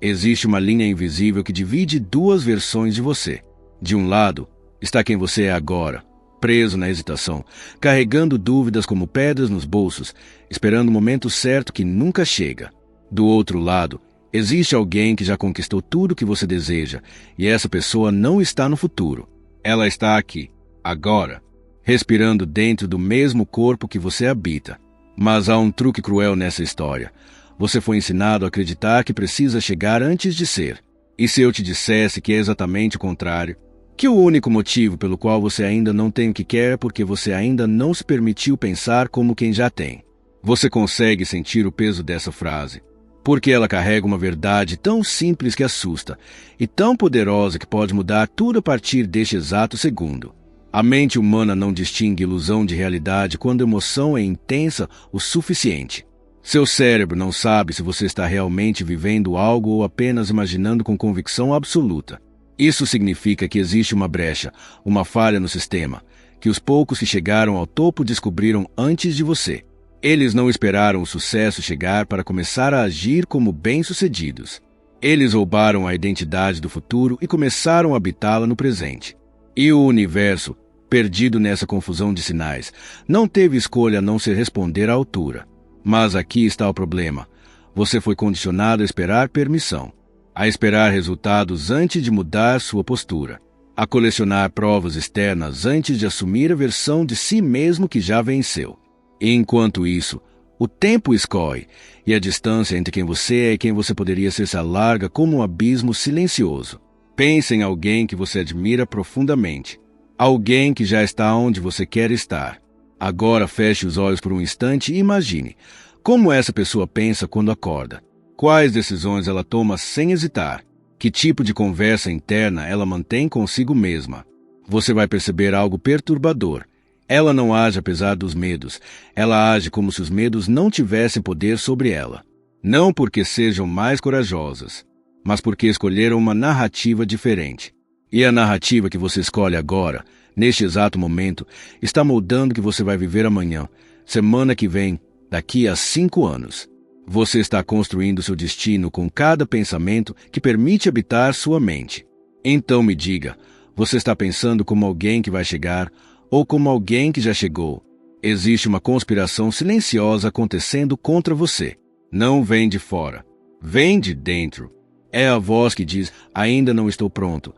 Existe uma linha invisível que divide duas versões de você. De um lado, está quem você é agora, preso na hesitação, carregando dúvidas como pedras nos bolsos, esperando o momento certo que nunca chega. Do outro lado, existe alguém que já conquistou tudo o que você deseja, e essa pessoa não está no futuro. Ela está aqui, agora, respirando dentro do mesmo corpo que você habita. Mas há um truque cruel nessa história. Você foi ensinado a acreditar que precisa chegar antes de ser. E se eu te dissesse que é exatamente o contrário? Que o único motivo pelo qual você ainda não tem o que quer é porque você ainda não se permitiu pensar como quem já tem. Você consegue sentir o peso dessa frase, porque ela carrega uma verdade tão simples que assusta, e tão poderosa que pode mudar tudo a partir deste exato segundo. A mente humana não distingue ilusão de realidade quando a emoção é intensa o suficiente. Seu cérebro não sabe se você está realmente vivendo algo ou apenas imaginando com convicção absoluta. Isso significa que existe uma brecha, uma falha no sistema, que os poucos que chegaram ao topo descobriram antes de você. Eles não esperaram o sucesso chegar para começar a agir como bem-sucedidos. Eles roubaram a identidade do futuro e começaram a habitá-la no presente. E o universo, perdido nessa confusão de sinais, não teve escolha a não ser responder à altura. Mas aqui está o problema. Você foi condicionado a esperar permissão, a esperar resultados antes de mudar sua postura, a colecionar provas externas antes de assumir a versão de si mesmo que já venceu. E enquanto isso, o tempo escorre e a distância entre quem você é e quem você poderia ser se alarga como um abismo silencioso. Pense em alguém que você admira profundamente, alguém que já está onde você quer estar. Agora feche os olhos por um instante e imagine como essa pessoa pensa quando acorda. Quais decisões ela toma sem hesitar? Que tipo de conversa interna ela mantém consigo mesma? Você vai perceber algo perturbador. Ela não age apesar dos medos. Ela age como se os medos não tivessem poder sobre ela. Não porque sejam mais corajosas, mas porque escolheram uma narrativa diferente. E a narrativa que você escolhe agora, neste exato momento, está moldando o que você vai viver amanhã, semana que vem, daqui a 5 anos. Você está construindo seu destino com cada pensamento que permite habitar sua mente. Então me diga, você está pensando como alguém que vai chegar ou como alguém que já chegou? Existe uma conspiração silenciosa acontecendo contra você. Não vem de fora, vem de dentro. É a voz que diz, ainda não estou pronto.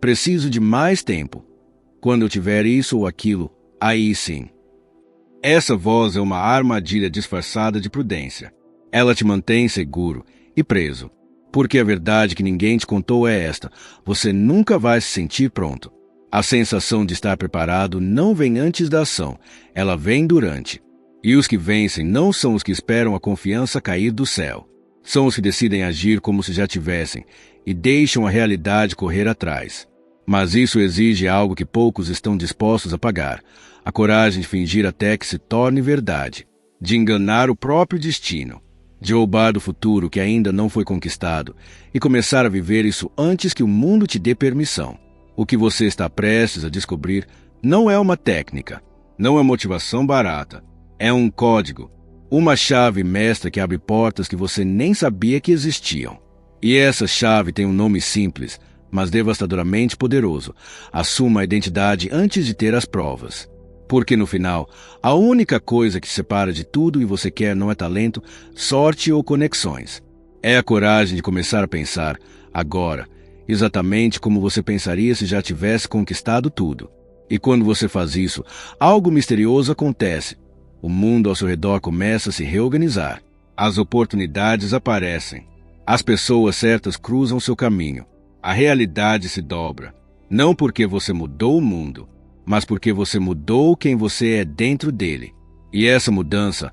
Preciso de mais tempo. Quando eu tiver isso ou aquilo, aí sim. Essa voz é uma armadilha disfarçada de prudência. Ela te mantém seguro e preso. Porque a verdade que ninguém te contou é esta: você nunca vai se sentir pronto. A sensação de estar preparado não vem antes da ação, ela vem durante. E os que vencem não são os que esperam a confiança cair do céu. São os que decidem agir como se já tivessem e deixam a realidade correr atrás. Mas isso exige algo que poucos estão dispostos a pagar: a coragem de fingir até que se torne verdade, de enganar o próprio destino, de roubar do futuro que ainda não foi conquistado e começar a viver isso antes que o mundo te dê permissão. O que você está prestes a descobrir não é uma técnica, não é motivação barata, é um código, uma chave mestra que abre portas que você nem sabia que existiam. E essa chave tem um nome simples, mas devastadoramente poderoso: assuma a identidade antes de ter as provas. Porque no final, a única coisa que separa de tudo e você quer não é talento, sorte ou conexões. É a coragem de começar a pensar, agora, exatamente como você pensaria se já tivesse conquistado tudo. E quando você faz isso, algo misterioso acontece. O mundo ao seu redor começa a se reorganizar. As oportunidades aparecem. As pessoas certas cruzam seu caminho. A realidade se dobra. Não porque você mudou o mundo, mas porque você mudou quem você é dentro dele. E essa mudança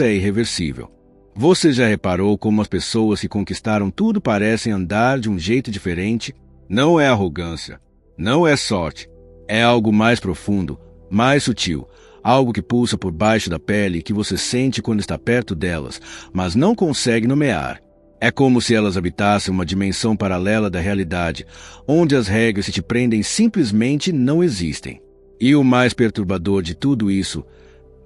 é irreversível. Você já reparou como as pessoas que conquistaram tudo parecem andar de um jeito diferente? Não é arrogância, não é sorte. É algo mais profundo, mais sutil, algo que pulsa por baixo da pele e que você sente quando está perto delas, mas não consegue nomear. É como se elas habitassem uma dimensão paralela da realidade, onde as regras que te prendem simplesmente não existem. E o mais perturbador de tudo isso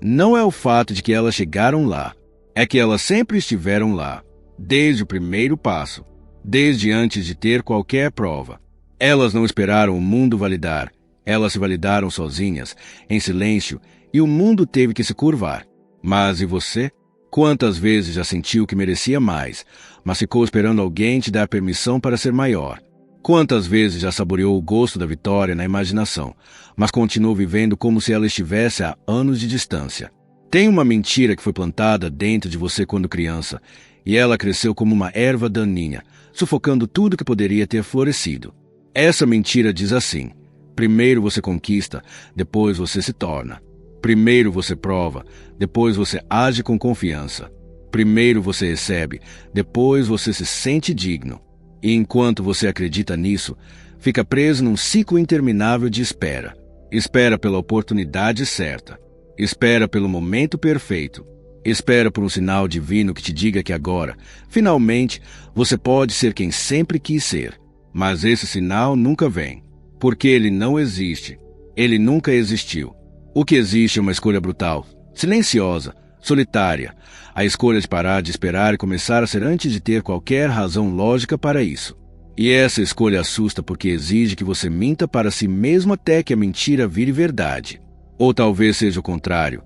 não é o fato de que elas chegaram lá, é que elas sempre estiveram lá, desde o primeiro passo, desde antes de ter qualquer prova. Elas não esperaram o mundo validar, elas se validaram sozinhas, em silêncio, e o mundo teve que se curvar. Mas e você? Quantas vezes já sentiu que merecia mais, mas ficou esperando alguém te dar permissão para ser maior? Quantas vezes já saboreou o gosto da vitória na imaginação, mas continuou vivendo como se ela estivesse a anos de distância? Tem uma mentira que foi plantada dentro de você quando criança, e ela cresceu como uma erva daninha, sufocando tudo que poderia ter florescido. Essa mentira diz assim: primeiro você conquista, depois você se torna. Primeiro você prova, depois você age com confiança. Primeiro você recebe, depois você se sente digno. E enquanto você acredita nisso, fica preso num ciclo interminável de espera. Espera pela oportunidade certa. Espera pelo momento perfeito. Espera por um sinal divino que te diga que agora, finalmente, você pode ser quem sempre quis ser. Mas esse sinal nunca vem, porque ele não existe. Ele nunca existiu. O que existe é uma escolha brutal, silenciosa, solitária. A escolha de parar de esperar e começar a ser antes de ter qualquer razão lógica para isso. E essa escolha assusta porque exige que você minta para si mesmo até que a mentira vire verdade. Ou talvez seja o contrário.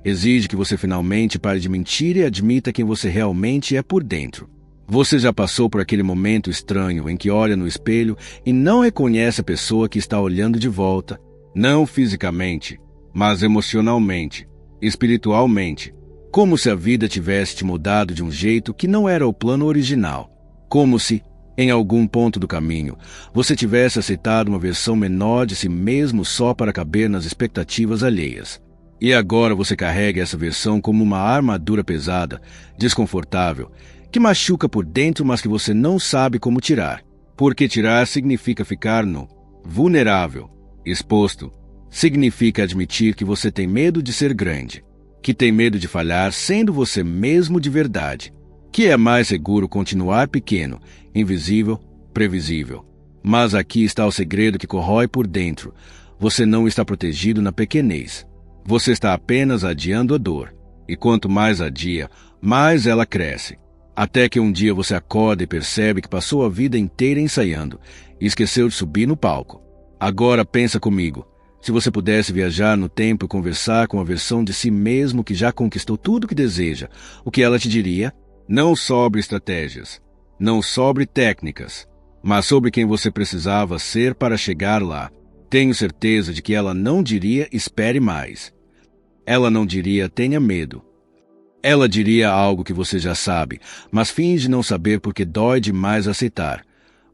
Exige que você finalmente pare de mentir e admita quem você realmente é por dentro. Você já passou por aquele momento estranho em que olha no espelho e não reconhece a pessoa que está olhando de volta, não fisicamente, mas emocionalmente, espiritualmente, como se a vida tivesse te mudado de um jeito que não era o plano original, como se, em algum ponto do caminho, você tivesse aceitado uma versão menor de si mesmo só para caber nas expectativas alheias. E agora você carrega essa versão como uma armadura pesada, desconfortável, que machuca por dentro, mas que você não sabe como tirar. Porque tirar significa ficar nu, vulnerável, exposto. Significa admitir que você tem medo de ser grande, que tem medo de falhar sendo você mesmo de verdade, que é mais seguro continuar pequeno, invisível, previsível. Mas aqui está o segredo que corrói por dentro. Você não está protegido na pequenez. Você está apenas adiando a dor. E quanto mais adia, mais ela cresce. Até que um dia você acorda e percebe que passou a vida inteira ensaiando e esqueceu de subir no palco. Agora pensa comigo. Se você pudesse viajar no tempo e conversar com a versão de si mesmo que já conquistou tudo que deseja, o que ela te diria? Não sobre estratégias, não sobre técnicas, mas sobre quem você precisava ser para chegar lá. Tenho certeza de que ela não diria espere mais. Ela não diria tenha medo. Ela diria algo que você já sabe, mas finge não saber porque dói demais aceitar.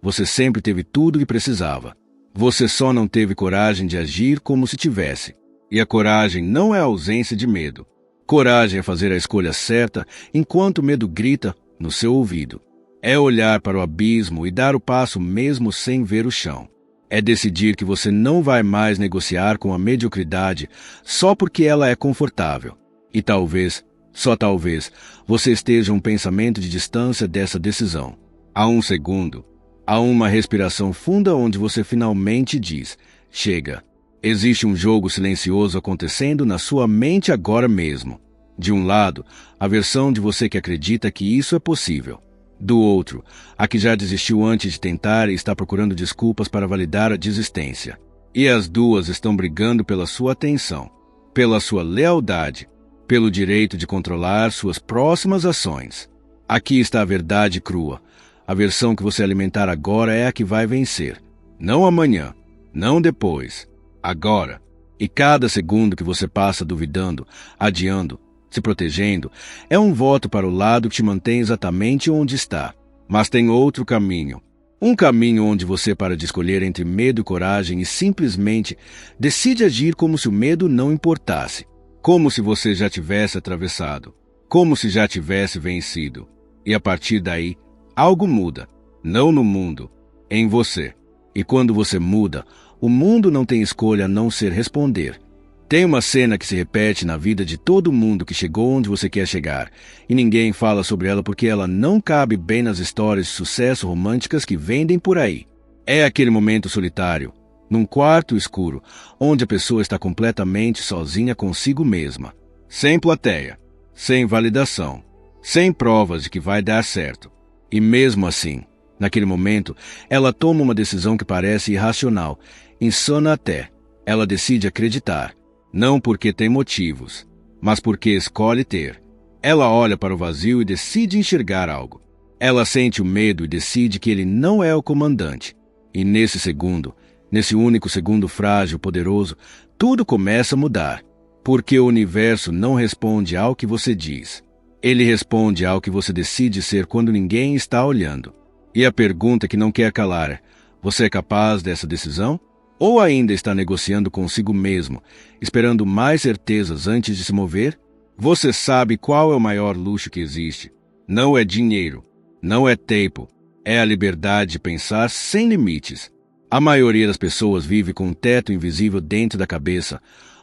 Você sempre teve tudo o que precisava. Você só não teve coragem de agir como se tivesse. E a coragem não é a ausência de medo. Coragem é fazer a escolha certa enquanto o medo grita no seu ouvido. É olhar para o abismo e dar o passo mesmo sem ver o chão. É decidir que você não vai mais negociar com a mediocridade só porque ela é confortável. E talvez, só talvez, você esteja um pensamento de distância dessa decisão. Há um segundo. Há uma respiração funda onde você finalmente diz, chega. Existe um jogo silencioso acontecendo na sua mente agora mesmo. De um lado, a versão de você que acredita que isso é possível. Do outro, a que já desistiu antes de tentar e está procurando desculpas para validar a desistência. E as duas estão brigando pela sua atenção, pela sua lealdade, pelo direito de controlar suas próximas ações. Aqui está a verdade crua. A versão que você alimentar agora é a que vai vencer. Não amanhã, não depois, agora. E cada segundo que você passa duvidando, adiando, se protegendo, é um voto para o lado que te mantém exatamente onde está. Mas tem outro caminho. Um caminho onde você para de escolher entre medo e coragem e simplesmente decide agir como se o medo não importasse. Como se você já tivesse atravessado. Como se já tivesse vencido. E a partir daí, algo muda, não no mundo, em você. E quando você muda, o mundo não tem escolha a não ser responder. Tem uma cena que se repete na vida de todo mundo que chegou onde você quer chegar, e ninguém fala sobre ela porque ela não cabe bem nas histórias de sucesso românticas que vendem por aí. É aquele momento solitário, num quarto escuro, onde a pessoa está completamente sozinha consigo mesma, sem plateia, sem validação, sem provas de que vai dar certo. E mesmo assim, naquele momento, ela toma uma decisão que parece irracional, insana até. Ela decide acreditar, não porque tem motivos, mas porque escolhe ter. Ela olha para o vazio e decide enxergar algo. Ela sente o medo e decide que ele não é o comandante. E nesse segundo, nesse único segundo frágil, poderoso, tudo começa a mudar. Porque o universo não responde ao que você diz. Ele responde ao que você decide ser quando ninguém está olhando. E a pergunta que não quer calar é: você é capaz dessa decisão? Ou ainda está negociando consigo mesmo, esperando mais certezas antes de se mover? Você sabe qual é o maior luxo que existe. Não é dinheiro, não é tempo, é a liberdade de pensar sem limites. A maioria das pessoas vive com um teto invisível dentro da cabeça,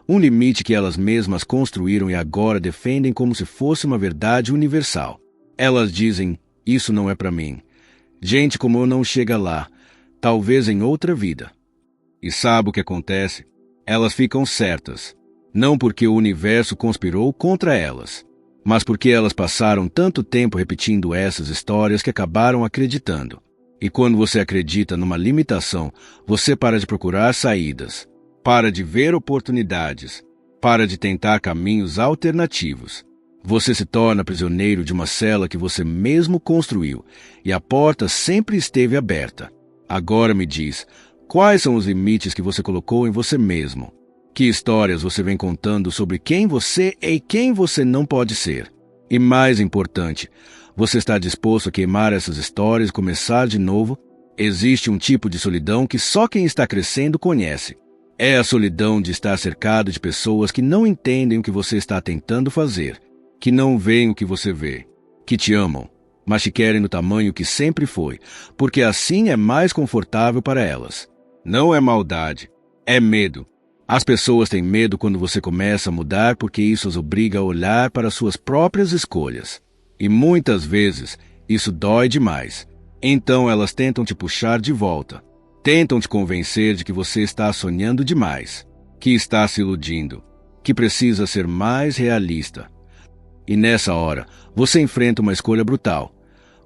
um limite que elas mesmas construíram e agora defendem como se fosse uma verdade universal. Elas dizem: isso não é para mim. Gente como eu não chega lá, talvez em outra vida. E sabe o que acontece? Elas ficam certas, não porque o universo conspirou contra elas, mas porque elas passaram tanto tempo repetindo essas histórias que acabaram acreditando. E quando você acredita numa limitação, você para de procurar saídas, para de ver oportunidades, para de tentar caminhos alternativos. Você se torna prisioneiro de uma cela que você mesmo construiu, e a porta sempre esteve aberta. Agora me diz, quais são os limites que você colocou em você mesmo? Que histórias você vem contando sobre quem você é e quem você não pode ser? E mais importante, você está disposto a queimar essas histórias e começar de novo? Existe um tipo de solidão que só quem está crescendo conhece. É a solidão de estar cercado de pessoas que não entendem o que você está tentando fazer, que não veem o que você vê, que te amam, mas te querem no tamanho que sempre foi, porque assim é mais confortável para elas. Não é maldade, é medo. As pessoas têm medo quando você começa a mudar porque isso as obriga a olhar para suas próprias escolhas. E muitas vezes isso dói demais. Então elas tentam te puxar de volta. Tentam te convencer de que você está sonhando demais, que está se iludindo, que precisa ser mais realista. E nessa hora, você enfrenta uma escolha brutal.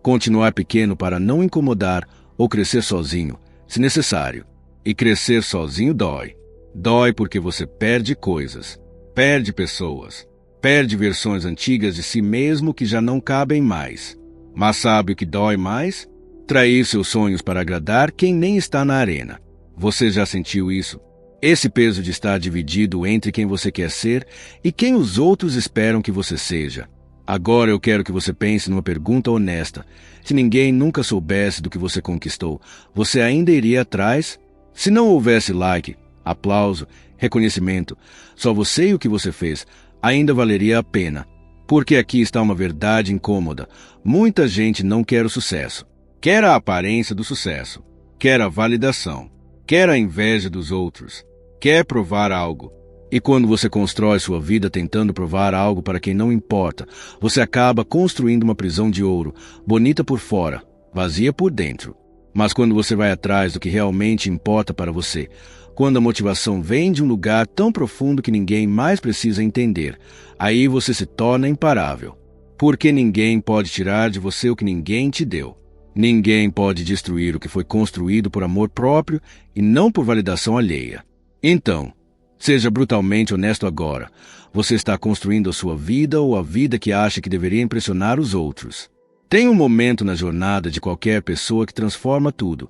Continuar pequeno para não incomodar ou crescer sozinho, se necessário. E crescer sozinho dói. Dói porque você perde coisas, perde pessoas, perde versões antigas de si mesmo que já não cabem mais. Mas sabe o que dói mais? Trair seus sonhos para agradar quem nem está na arena. Você já sentiu isso? Esse peso de estar dividido entre quem você quer ser e quem os outros esperam que você seja. Agora eu quero que você pense numa pergunta honesta. Se ninguém nunca soubesse do que você conquistou, você ainda iria atrás? Se não houvesse like, aplauso, reconhecimento, só você e o que você fez, ainda valeria a pena. Porque aqui está uma verdade incômoda. Muita gente não quer o sucesso. Quer a aparência do sucesso. Quer a validação. Quer a inveja dos outros. Quer provar algo. E quando você constrói sua vida tentando provar algo para quem não importa, você acaba construindo uma prisão de ouro, bonita por fora, vazia por dentro. Mas quando você vai atrás do que realmente importa para você, quando a motivação vem de um lugar tão profundo que ninguém mais precisa entender, aí você se torna imparável. Porque ninguém pode tirar de você o que ninguém te deu. Ninguém pode destruir o que foi construído por amor próprio e não por validação alheia. Então, seja brutalmente honesto agora. Você está construindo a sua vida ou a vida que acha que deveria impressionar os outros. Tem um momento na jornada de qualquer pessoa que transforma tudo.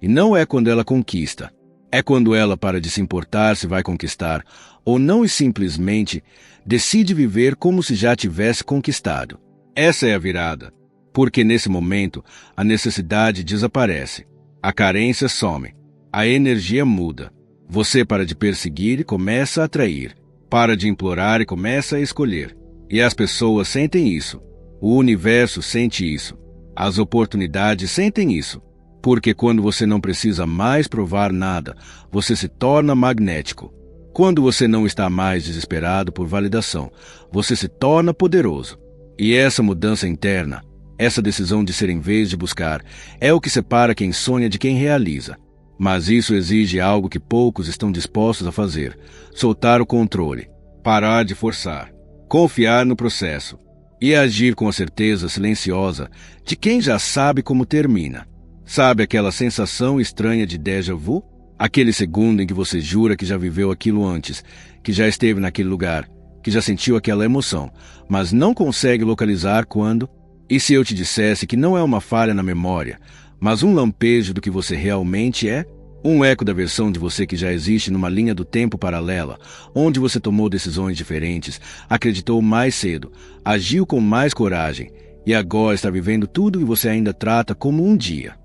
E não é quando ela conquista. É quando ela para de se importar se vai conquistar, ou não e simplesmente decide viver como se já tivesse conquistado. Essa é a virada. Porque nesse momento, a necessidade desaparece. A carência some. A energia muda. Você para de perseguir e começa a atrair. Para de implorar e começa a escolher. E as pessoas sentem isso. O universo sente isso. As oportunidades sentem isso. Porque quando você não precisa mais provar nada, você se torna magnético. Quando você não está mais desesperado por validação, você se torna poderoso. E essa mudança interna, essa decisão de ser em vez de buscar, é o que separa quem sonha de quem realiza. Mas isso exige algo que poucos estão dispostos a fazer: soltar o controle, parar de forçar, confiar no processo. e agir com a certeza silenciosa de quem já sabe como termina. Sabe aquela sensação estranha de déjà vu? Aquele segundo em que você jura que já viveu aquilo antes, que já esteve naquele lugar, que já sentiu aquela emoção, mas não consegue localizar quando? E se eu te dissesse que não é uma falha na memória, mas um lampejo do que você realmente é? Um eco da versão de você que já existe numa linha do tempo paralela, onde você tomou decisões diferentes, acreditou mais cedo, agiu com mais coragem, e agora está vivendo tudo que você ainda trata como um dia.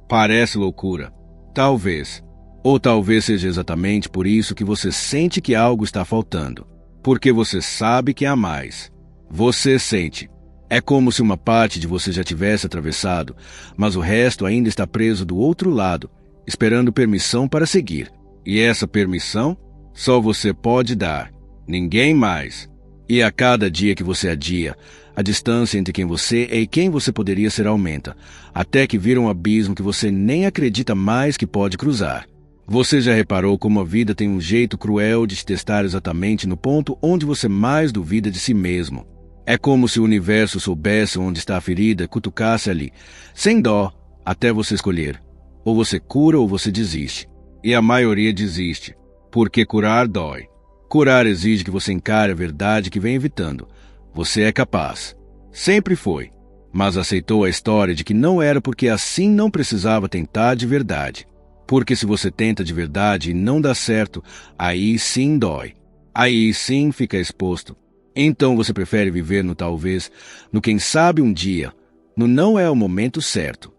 Parece loucura. Talvez. Ou talvez seja exatamente por isso que você sente que algo está faltando. Porque você sabe que há mais. Você sente. É como se uma parte de você já tivesse atravessado, mas o resto ainda está preso do outro lado, esperando permissão para seguir. E essa permissão, só você pode dar. Ninguém mais. E a cada dia que você adia, a distância entre quem você é e quem você poderia ser aumenta, até que vira um abismo que você nem acredita mais que pode cruzar. Você já reparou como a vida tem um jeito cruel de te testar exatamente no ponto onde você mais duvida de si mesmo? É como se o universo soubesse onde está a ferida e cutucasse ali, sem dó, até você escolher. Ou você cura ou você desiste. E a maioria desiste, porque curar dói. Curar exige que você encare a verdade que vem evitando. Você é capaz. Sempre foi. Mas aceitou a história de que não era porque assim não precisava tentar de verdade. Porque se você tenta de verdade e não dá certo, aí sim dói. Aí sim fica exposto. Então você prefere viver no talvez, no quem sabe um dia, no não é o momento certo.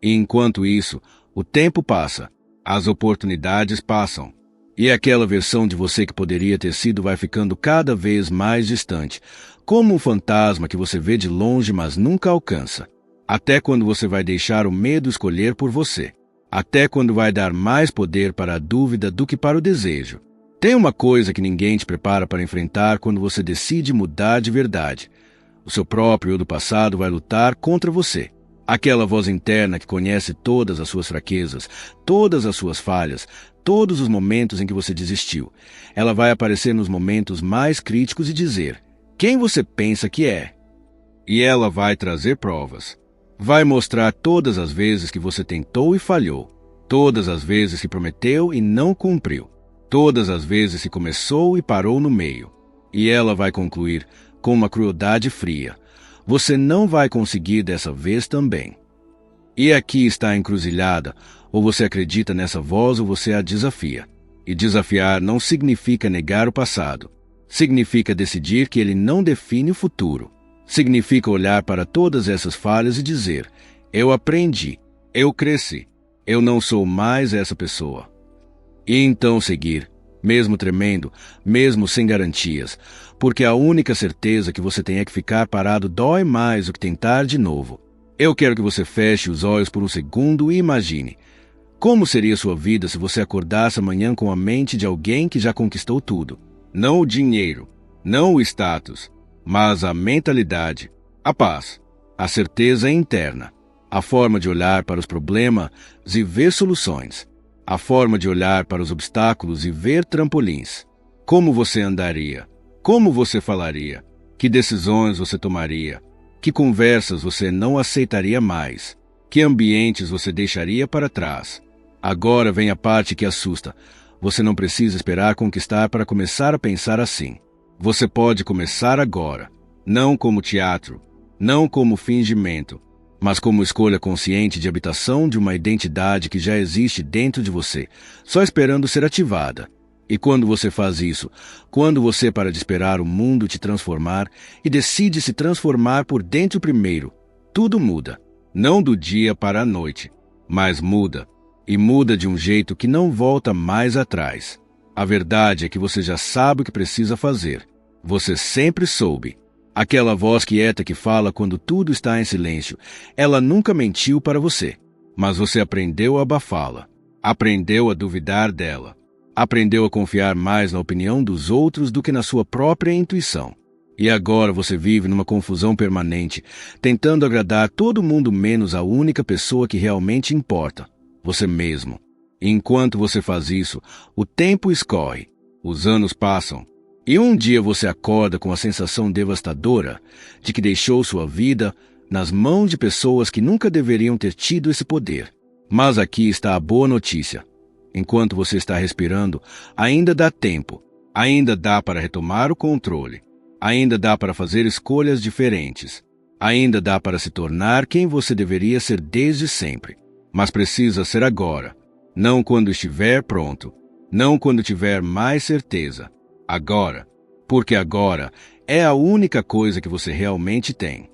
E enquanto isso, o tempo passa, as oportunidades passam. E aquela versão de você que poderia ter sido vai ficando cada vez mais distante, como um fantasma que você vê de longe mas nunca alcança. Até quando você vai deixar o medo escolher por você. Até quando vai dar mais poder para a dúvida do que para o desejo. Tem uma coisa que ninguém te prepara para enfrentar quando você decide mudar de verdade. O seu próprio eu do passado vai lutar contra você. Aquela voz interna que conhece todas as suas fraquezas, todas as suas falhas, todos os momentos em que você desistiu. Ela vai aparecer nos momentos mais críticos e dizer: quem você pensa que é? E ela vai trazer provas. Vai mostrar todas as vezes que você tentou e falhou. Todas as vezes que prometeu e não cumpriu. Todas as vezes que começou e parou no meio. E ela vai concluir com uma crueldade fria. Você não vai conseguir dessa vez também. E aqui está a encruzilhada. Ou você acredita nessa voz ou você a desafia. E desafiar não significa negar o passado. Significa decidir que ele não define o futuro. Significa olhar para todas essas falhas e dizer: eu aprendi, eu cresci, eu não sou mais essa pessoa. E então seguir, mesmo tremendo, mesmo sem garantias, porque a única certeza que você tem é que ficar parado dói mais do que tentar de novo. Eu quero que você feche os olhos por um segundo e imagine. Como seria sua vida se você acordasse amanhã com a mente de alguém que já conquistou tudo? Não o dinheiro, não o status, mas a mentalidade, a paz, a certeza interna, a forma de olhar para os problemas e ver soluções, a forma de olhar para os obstáculos e ver trampolins. Como você andaria? Como você falaria? Que decisões você tomaria? Que conversas você não aceitaria mais? Que ambientes você deixaria para trás? Agora vem a parte que assusta. Você não precisa esperar conquistar para começar a pensar assim. Você pode começar agora, não como teatro, não como fingimento, mas como escolha consciente de habitação de uma identidade que já existe dentro de você, só esperando ser ativada. E quando você faz isso, quando você para de esperar o mundo te transformar e decide se transformar por dentro primeiro, tudo muda. Não do dia para a noite, mas muda. E muda de um jeito que não volta mais atrás. A verdade é que você já sabe o que precisa fazer. Você sempre soube. Aquela voz quieta que fala quando tudo está em silêncio, ela nunca mentiu para você. Mas você aprendeu a abafá-la. Aprendeu a duvidar dela. Aprendeu a confiar mais na opinião dos outros do que na sua própria intuição. E agora você vive numa confusão permanente, tentando agradar todo mundo menos a única pessoa que realmente importa, você mesmo. E enquanto você faz isso, o tempo escorre, os anos passam, E um dia você acorda com a sensação devastadora de que deixou sua vida nas mãos de pessoas que nunca deveriam ter tido esse poder. Mas aqui está a boa notícia. Enquanto você está respirando, ainda dá tempo. Ainda dá para retomar o controle. Ainda dá para fazer escolhas diferentes. Ainda dá para se tornar quem você deveria ser desde sempre. Mas precisa ser agora. Não quando estiver pronto. Não quando tiver mais certeza. Agora. Porque agora é a única coisa que você realmente tem.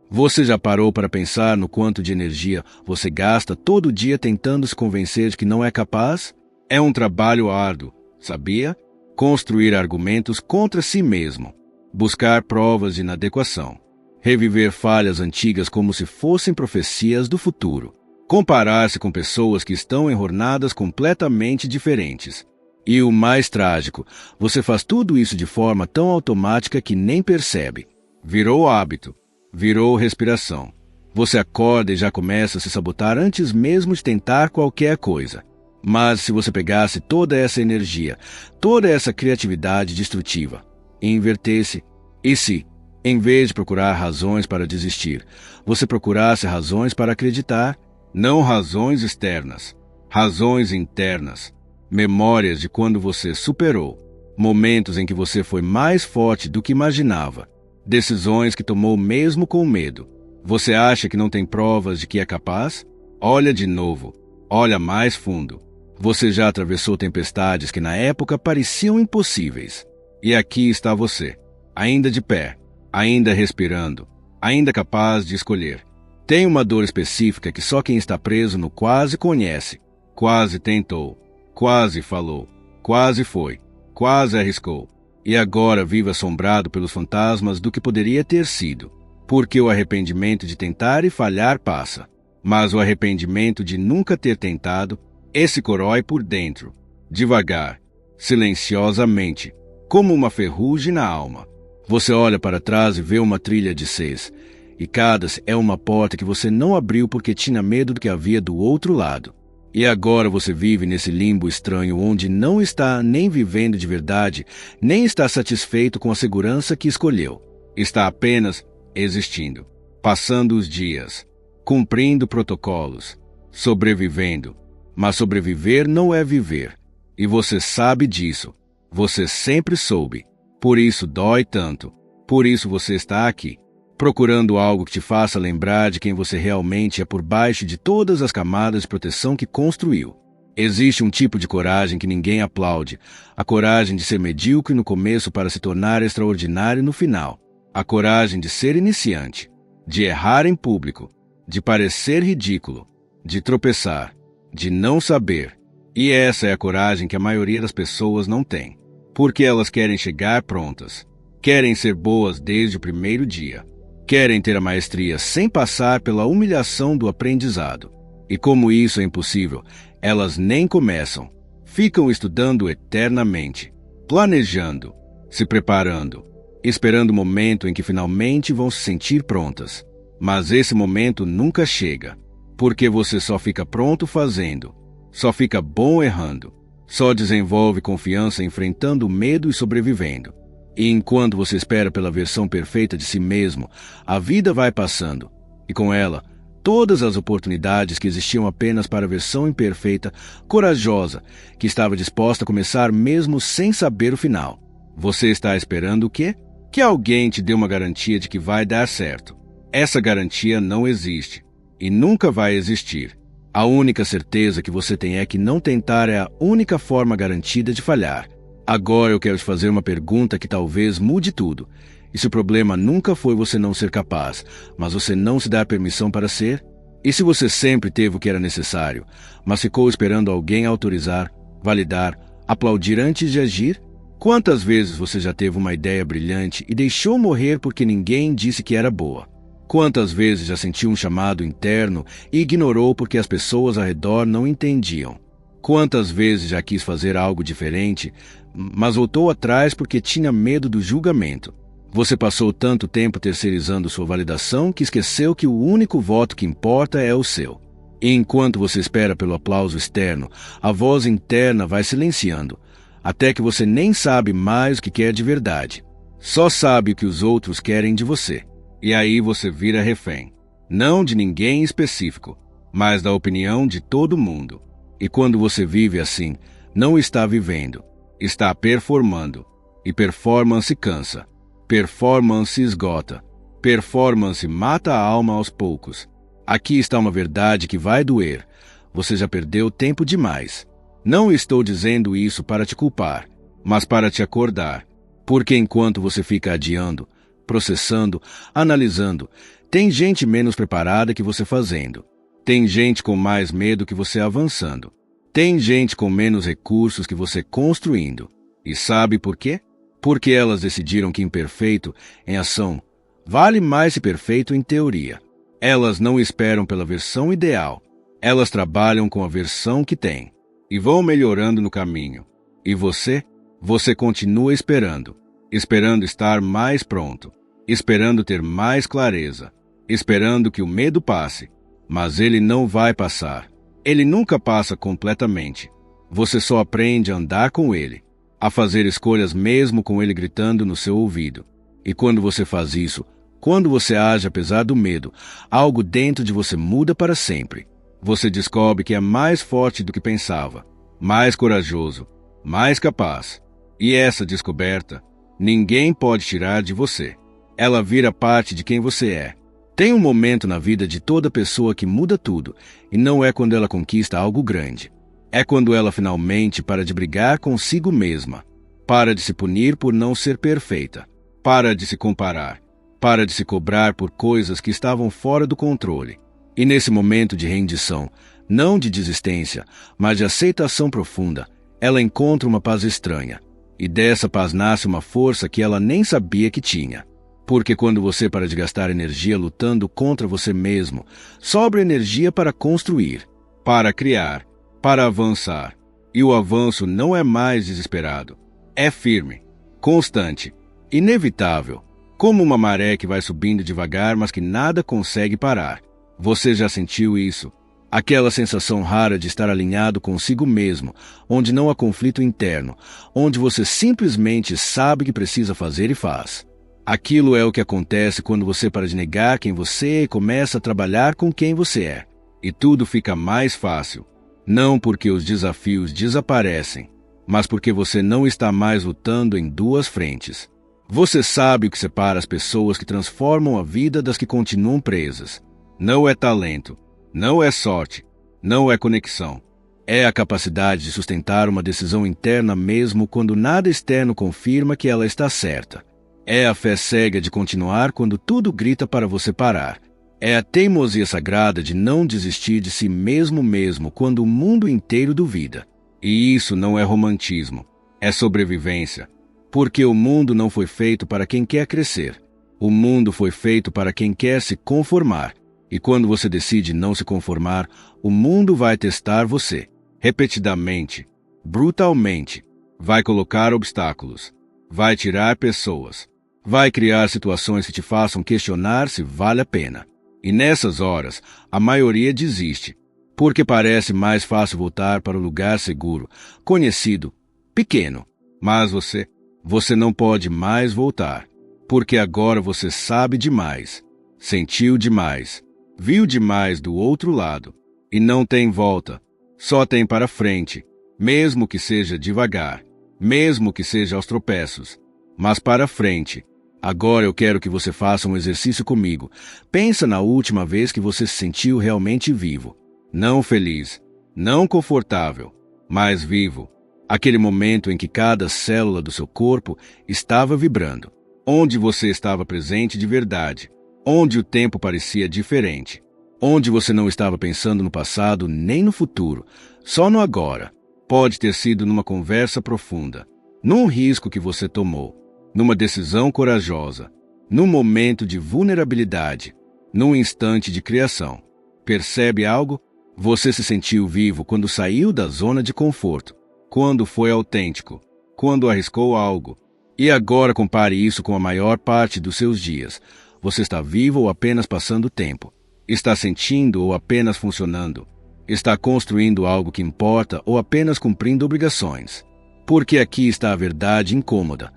Você já parou para pensar no quanto de energia você gasta todo dia tentando se convencer de que não é capaz? É um trabalho árduo, sabia? Construir argumentos contra si mesmo. Buscar provas de inadequação. Reviver falhas antigas como se fossem profecias do futuro. Comparar-se com pessoas que estão enroladas completamente diferentes. E o mais trágico, você faz tudo isso de forma tão automática que nem percebe. Virou hábito. Virou respiração. Você acorda e já começa a se sabotar antes mesmo de tentar qualquer coisa. Mas se você pegasse toda essa energia, toda essa criatividade destrutiva, e invertesse, e se, em vez de procurar razões para desistir, você procurasse razões para acreditar, não razões externas, razões internas, memórias de quando você superou, momentos em que você foi mais forte do que imaginava, decisões que tomou mesmo com medo. Você acha que não tem provas de que é capaz? Olha de novo. Olha mais fundo. Você já atravessou tempestades que na época pareciam impossíveis. E aqui está você, ainda de pé, ainda respirando, ainda capaz de escolher. Tem uma dor específica que só quem está preso no quase conhece. Quase tentou, quase falou, quase foi, quase arriscou. E agora vive assombrado pelos fantasmas do que poderia ter sido, porque o arrependimento de tentar e falhar passa. Mas o arrependimento de nunca ter tentado, esse corrói por dentro, devagar, silenciosamente, como uma ferrugem na alma. Você olha para trás e vê uma trilha de 6, e cada é uma porta que você não abriu porque tinha medo do que havia do outro lado. E agora você vive nesse limbo estranho onde não está nem vivendo de verdade, nem está satisfeito com a segurança que escolheu. Está apenas existindo, passando os dias, cumprindo protocolos, sobrevivendo. Mas sobreviver não é viver. E você sabe disso. Você sempre soube. Por isso dói tanto. Por isso você está aqui, procurando algo que te faça lembrar de quem você realmente é por baixo de todas as camadas de proteção que construiu. Existe um tipo de coragem que ninguém aplaude, a coragem de ser medíocre no começo para se tornar extraordinário no final, a coragem de ser iniciante, de errar em público, de parecer ridículo, de tropeçar, de não saber. E essa é a coragem que a maioria das pessoas não tem, porque elas querem chegar prontas, querem ser boas desde o primeiro dia. Querem ter a maestria sem passar pela humilhação do aprendizado. E como isso é impossível, elas nem começam. Ficam estudando eternamente, planejando, se preparando, esperando o momento em que finalmente vão se sentir prontas. Mas esse momento nunca chega, porque você só fica pronto fazendo, só fica bom errando, só desenvolve confiança enfrentando o medo e sobrevivendo. E enquanto você espera pela versão perfeita de si mesmo, a vida vai passando, e com ela, todas as oportunidades que existiam apenas para a versão imperfeita, corajosa, que estava disposta a começar mesmo sem saber o final. Você está esperando o quê? Que alguém te dê uma garantia de que vai dar certo. Essa garantia não existe, e nunca vai existir. A única certeza que você tem é que não tentar é a única forma garantida de falhar. Agora eu quero te fazer uma pergunta que talvez mude tudo. E se o problema nunca foi você não ser capaz, mas você não se dar permissão para ser? E se você sempre teve o que era necessário, mas ficou esperando alguém autorizar, validar, aplaudir antes de agir? Quantas vezes você já teve uma ideia brilhante e deixou morrer porque ninguém disse que era boa? Quantas vezes já sentiu um chamado interno e ignorou porque as pessoas ao redor não entendiam? Quantas vezes já quis fazer algo diferente, mas voltou atrás porque tinha medo do julgamento? Você passou tanto tempo terceirizando sua validação que esqueceu que o único voto que importa é o seu. E enquanto você espera pelo aplauso externo, a voz interna vai silenciando. até que você nem sabe mais o que quer de verdade. Só sabe o que os outros querem de você. E aí você vira refém. Não de ninguém específico, mas da opinião de todo mundo. E quando você vive assim, não está vivendo, está performando. E performance cansa. Performance esgota. Performance mata a alma aos poucos. Aqui está uma verdade que vai doer. Você já perdeu tempo demais. Não estou dizendo isso para te culpar, mas para te acordar. Porque enquanto você fica adiando, processando, analisando, tem gente menos preparada que você fazendo. Tem gente com mais medo que você avançando. Tem gente com menos recursos que você construindo. E sabe por quê? Porque elas decidiram que imperfeito em ação vale mais que perfeito em teoria. Elas não esperam pela versão ideal. Elas trabalham com a versão que têm. E vão melhorando no caminho. E você? Você continua esperando. Esperando estar mais pronto. Esperando ter mais clareza. Esperando que o medo passe. Mas ele não vai passar. Ele nunca passa completamente. Você só aprende a andar com ele. A fazer escolhas mesmo com ele gritando no seu ouvido. E quando você faz isso, quando você age apesar do medo, algo dentro de você muda para sempre. Você descobre que é mais forte do que pensava, mais corajoso, mais capaz. E essa descoberta, ninguém pode tirar de você. Ela vira parte de quem você é. Tem um momento na vida de toda pessoa que muda tudo, e não é quando ela conquista algo grande. É quando ela finalmente para de brigar consigo mesma, para de se punir por não ser perfeita, para de se comparar, para de se cobrar por coisas que estavam fora do controle. E nesse momento de rendição, não de desistência, mas de aceitação profunda, ela encontra uma paz estranha. E dessa paz nasce uma força que ela nem sabia que tinha. Porque quando você para de gastar energia lutando contra você mesmo, sobra energia para construir, para criar, para avançar. E o avanço não é mais desesperado. É firme, constante, inevitável, como uma maré que vai subindo devagar, mas que nada consegue parar. Você já sentiu isso? Aquela sensação rara de estar alinhado consigo mesmo, onde não há conflito interno, onde você simplesmente sabe o que precisa fazer e faz. Aquilo é o que acontece quando você para de negar quem você é e começa a trabalhar com quem você é. E tudo fica mais fácil. Não porque os desafios desaparecem, mas porque você não está mais lutando em duas frentes. Você sabe o que separa as pessoas que transformam a vida das que continuam presas. Não é talento, não é sorte, não é conexão. É a capacidade de sustentar uma decisão interna mesmo quando nada externo confirma que ela está certa. É a fé cega de continuar quando tudo grita para você parar. É a teimosia sagrada de não desistir de si mesmo quando o mundo inteiro duvida. E isso não é romantismo, é sobrevivência. Porque o mundo não foi feito para quem quer crescer. O mundo foi feito para quem quer se conformar. E quando você decide não se conformar, o mundo vai testar você. Repetidamente, brutalmente. Vai colocar obstáculos. Vai tirar pessoas. Vai criar situações que te façam questionar se vale a pena. E nessas horas, a maioria desiste. Porque parece mais fácil voltar para o lugar seguro, conhecido, pequeno. Mas você não pode mais voltar. Porque agora você sabe demais. Sentiu demais. Viu demais do outro lado. E não tem volta. Só tem para frente. Mesmo que seja devagar. Mesmo que seja aos tropeços. Mas para frente. Agora eu quero que você faça um exercício comigo. Pensa na última vez que você se sentiu realmente vivo. Não feliz. Não confortável. Mas vivo. Aquele momento em que cada célula do seu corpo estava vibrando. Onde você estava presente de verdade. Onde o tempo parecia diferente. Onde você não estava pensando no passado nem no futuro, só no agora. Pode ter sido numa conversa profunda, num risco que você tomou, numa decisão corajosa, num momento de vulnerabilidade, num instante de criação. Percebe algo? Você se sentiu vivo quando saiu da zona de conforto, quando foi autêntico, quando arriscou algo. E agora compare isso com a maior parte dos seus dias. Você está vivo ou apenas passando tempo? Está sentindo ou apenas funcionando? Está construindo algo que importa ou apenas cumprindo obrigações? Porque aqui está a verdade incômoda.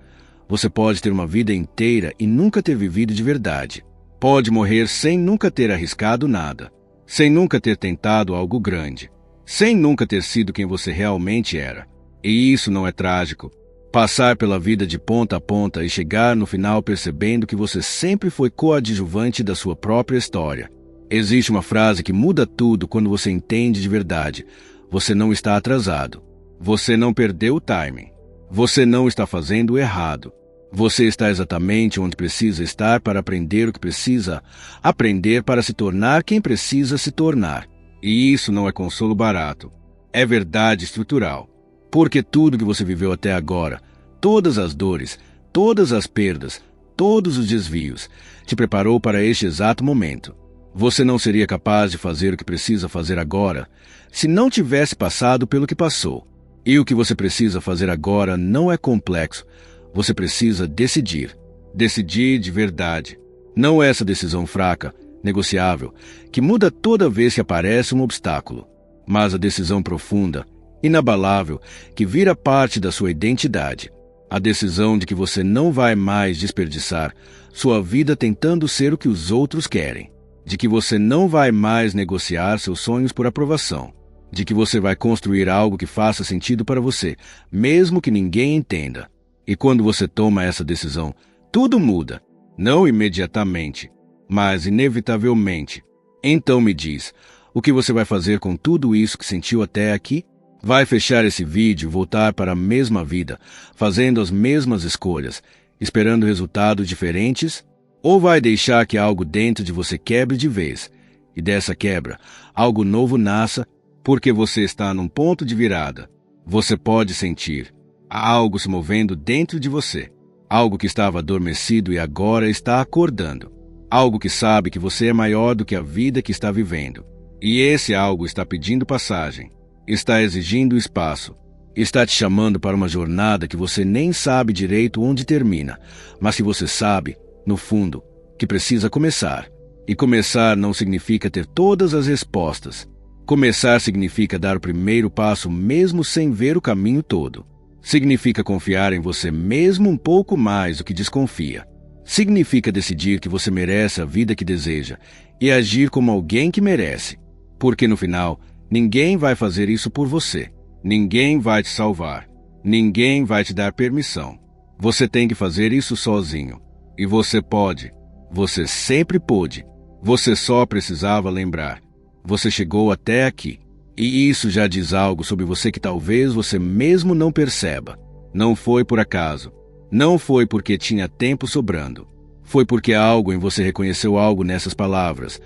Você pode ter uma vida inteira e nunca ter vivido de verdade. Pode morrer sem nunca ter arriscado nada, sem nunca ter tentado algo grande, sem nunca ter sido quem você realmente era. E isso não é trágico. Passar pela vida de ponta a ponta e chegar no final percebendo que você sempre foi coadjuvante da sua própria história. Existe uma frase que muda tudo quando você entende de verdade. Você não está atrasado. Você não perdeu o timing. Você não está fazendo errado. Você está exatamente onde precisa estar para aprender o que precisa aprender para se tornar quem precisa se tornar. E isso não é consolo barato. É verdade estrutural. Porque tudo que você viveu até agora, todas as dores, todas as perdas, todos os desvios, te preparou para este exato momento. Você não seria capaz de fazer o que precisa fazer agora se não tivesse passado pelo que passou. E o que você precisa fazer agora não é complexo. Você precisa decidir. Decidir de verdade. Não essa decisão fraca, negociável, que muda toda vez que aparece um obstáculo, mas a decisão profunda, inabalável, que vira parte da sua identidade. A decisão de que você não vai mais desperdiçar sua vida tentando ser o que os outros querem. De que você não vai mais negociar seus sonhos por aprovação. De que você vai construir algo que faça sentido para você, mesmo que ninguém entenda. E quando você toma essa decisão, tudo muda. Não imediatamente, mas inevitavelmente. Então me diz, o que você vai fazer com tudo isso que sentiu até aqui? Vai fechar esse vídeo e voltar para a mesma vida, fazendo as mesmas escolhas, esperando resultados diferentes? Ou vai deixar que algo dentro de você quebre de vez, e dessa quebra, algo novo nasça, porque você está num ponto de virada? Você pode sentir. Há algo se movendo dentro de você. Algo que estava adormecido e agora está acordando. Algo que sabe que você é maior do que a vida que está vivendo. E esse algo está pedindo passagem. Está exigindo espaço. Está te chamando para uma jornada que você nem sabe direito onde termina, mas que você sabe, no fundo, que precisa começar. E começar não significa ter todas as respostas. Começar significa dar o primeiro passo mesmo sem ver o caminho todo. Significa confiar em você mesmo um pouco mais do que desconfia. Significa decidir que você merece a vida que deseja e agir como alguém que merece. Porque no final, ninguém vai fazer isso por você. Ninguém vai te salvar. Ninguém vai te dar permissão. Você tem que fazer isso sozinho. E você pode. Você sempre pôde. Você só precisava lembrar. Você chegou até aqui. E isso já diz algo sobre você que talvez você mesmo não perceba. Não foi por acaso. Não foi porque tinha tempo sobrando. Foi porque algo em você reconheceu algo nessas palavras,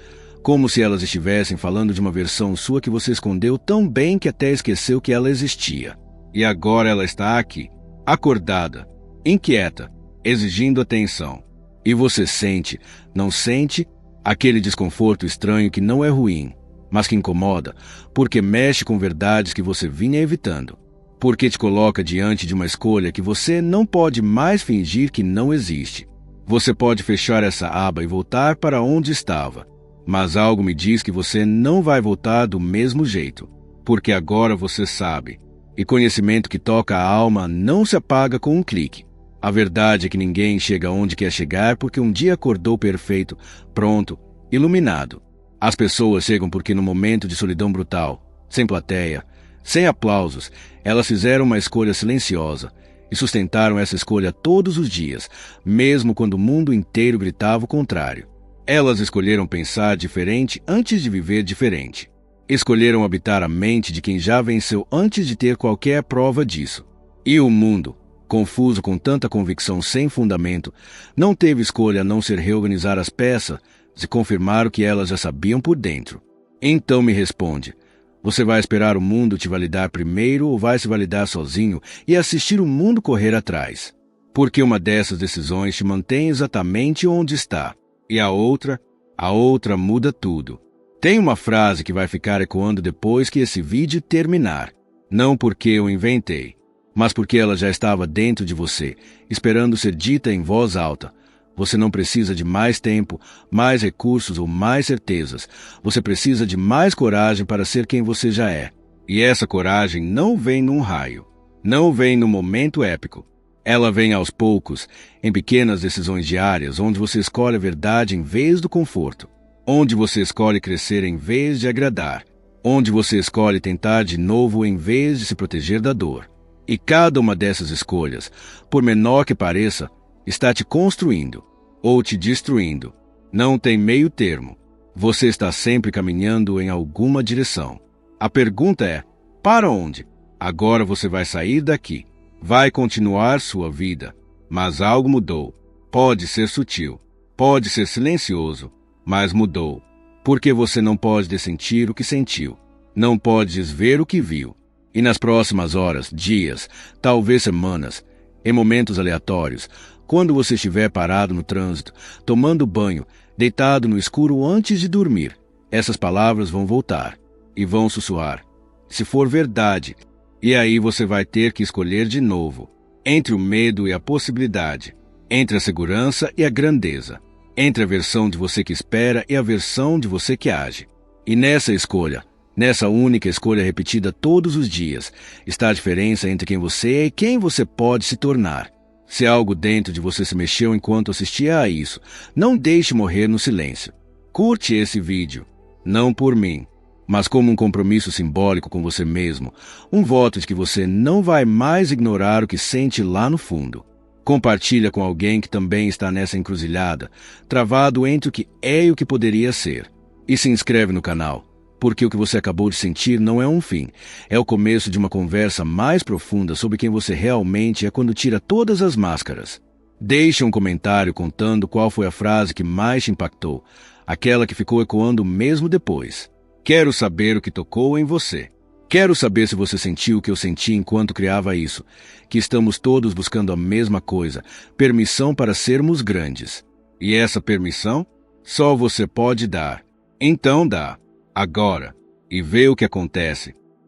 como se elas estivessem falando de uma versão sua que você escondeu tão bem que até esqueceu que ela existia. E agora ela está aqui, acordada, inquieta, exigindo atenção. E você sente, não sente, aquele desconforto estranho que não é ruim, mas que incomoda, porque mexe com verdades que você vinha evitando. Porque te coloca diante de uma escolha que você não pode mais fingir que não existe. Você pode fechar essa aba e voltar para onde estava. Mas algo me diz que você não vai voltar do mesmo jeito. Porque agora você sabe. E conhecimento que toca a alma não se apaga com um clique. A verdade é que ninguém chega onde quer chegar porque um dia acordou perfeito, pronto, iluminado. As pessoas chegam porque no momento de solidão brutal, sem plateia, sem aplausos, elas fizeram uma escolha silenciosa e sustentaram essa escolha todos os dias, mesmo quando o mundo inteiro gritava o contrário. Elas escolheram pensar diferente antes de viver diferente. Escolheram habitar a mente de quem já venceu antes de ter qualquer prova disso. E o mundo, confuso com tanta convicção sem fundamento, não teve escolha a não ser reorganizar as peças e confirmar o que elas já sabiam por dentro. Então me responde, você vai esperar o mundo te validar primeiro ou vai se validar sozinho e assistir o mundo correr atrás? Porque uma dessas decisões te mantém exatamente onde está. E a outra muda tudo. Tem uma frase que vai ficar ecoando depois que esse vídeo terminar. Não porque eu inventei, mas porque ela já estava dentro de você, esperando ser dita em voz alta. Você não precisa de mais tempo, mais recursos ou mais certezas. Você precisa de mais coragem para ser quem você já é. E essa coragem não vem num raio. não vem no momento épico. Ela vem aos poucos, em pequenas decisões diárias, onde você escolhe a verdade em vez do conforto, onde você escolhe crescer em vez de agradar, onde você escolhe tentar de novo em vez de se proteger da dor. E cada uma dessas escolhas, por menor que pareça, está te construindo ou te destruindo. Não tem meio termo. Você está sempre caminhando em alguma direção. A pergunta é: para onde? Agora você vai sair daqui. Vai continuar sua vida. Mas algo mudou. Pode ser sutil. Pode ser silencioso. Mas mudou. Porque você não pode dessentir o que sentiu. Não pode desver o que viu. E nas próximas horas, dias, talvez semanas, em momentos aleatórios, quando você estiver parado no trânsito, tomando banho, deitado no escuro antes de dormir, essas palavras vão voltar e vão sussurrar. Se for verdade, e aí você vai ter que escolher de novo, entre o medo e a possibilidade, entre a segurança e a grandeza, entre a versão de você que espera e a versão de você que age. E nessa escolha, nessa única escolha repetida todos os dias, está a diferença entre quem você é e quem você pode se tornar. Se algo dentro de você se mexeu enquanto assistia a isso, não deixe morrer no silêncio. Curte esse vídeo, não por mim, mas como um compromisso simbólico com você mesmo, um voto de que você não vai mais ignorar o que sente lá no fundo. Compartilha com alguém que também está nessa encruzilhada, travado entre o que é e o que poderia ser. E se inscreve no canal, porque o que você acabou de sentir não é um fim, é o começo de uma conversa mais profunda sobre quem você realmente é quando tira todas as máscaras. Deixe um comentário contando qual foi a frase que mais te impactou, aquela que ficou ecoando mesmo depois. Quero saber o que tocou em você. Quero saber se você sentiu o que eu senti enquanto criava isso, que estamos todos buscando a mesma coisa, permissão para sermos grandes. E essa permissão, só você pode dar. Então dá. Agora, e vê o que acontece.